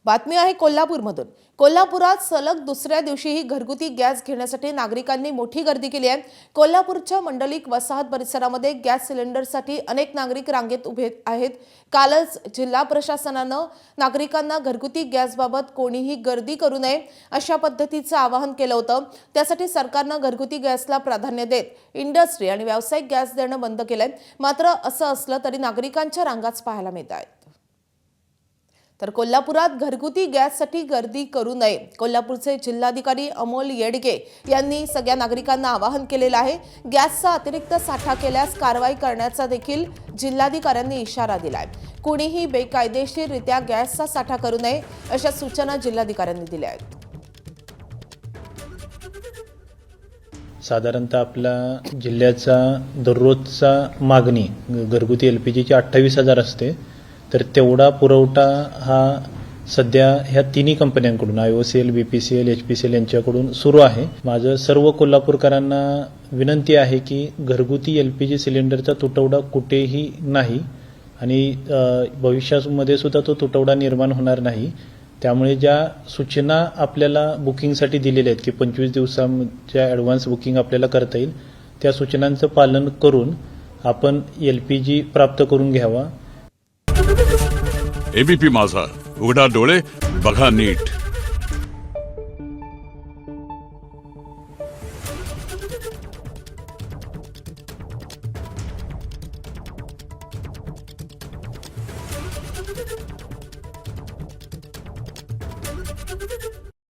बातमी आहे कोल्हापूरमधून। कोल्हापुरात सलग दुसऱ्या दिवशीही घरगुती गॅस घेण्यासाठी नागरिकांनी मोठी गर्दी केली आहे। कोल्हापूरच्या मंडलिक वसाहत परिसरामध्ये गॅस सिलेंडरसाठी अनेक नागरिक रांगेत उभे आहेत। कालच जिल्हा प्रशासनानं नागरिकांना घरगुती गॅसबाबत कोणीही गर्दी करू नये अशा पद्धतीचं आवाहन केलं होतं। त्यासाठी सरकारनं घरगुती गॅसला प्राधान्य देत इंडस्ट्री आणि व्यावसायिक गॅस देणं बंद केलंय। मात्र असं असलं तरी नागरिकांच्या रांगाच पाहायला मिळत आहेत। तर कोल्हापुरात घरगुती गॅससाठी गर्दी करू नये कोल्हापूरचे जिल्हाधिकारी अमोल येडगे यांनी सगळ्या नागरिकांना आवाहन केलेलं आहे। गॅसचा अतिरिक्त साठा केल्यास कारवाई करण्याचा देखील जिल्हाधिकाऱ्यांनी इशारा दिलाय। कोणीही बेकायदेशीररित्या गॅसचा साठा करू नये अशा सूचना जिल्हाधिकाऱ्यांनी दिल्या आहेत। साधारणतः आपला जिल्ह्याचा दररोजचा मागणी घरगुती एलपीजीची 28,000 असते। तर तेवढा पुरवठा हा सध्या ह्या तिन्ही कंपन्यांकडून IOCL, BPCL, HPCL यांच्याकडून सुरू आहे। माझं सर्व कोल्हापूरकरांना विनंती आहे की घरगुती एलपीजी सिलेंडरचा तुटवडा कुठेही नाही आणि भविष्यामध्ये सुद्धा तो तुटवडा निर्माण होणार नाही। त्यामुळे ज्या सूचना आपल्याला बुकिंगसाठी दिलेल्या आहेत की 25 दिवसांच्या ॲडव्हान्स बुकिंग आपल्याला करता येईल, त्या सूचनांचं पालन करून आपण एलपीजी प्राप्त करून घ्यावा। एबीपी माझा, उघडा डोळे बघा नीट।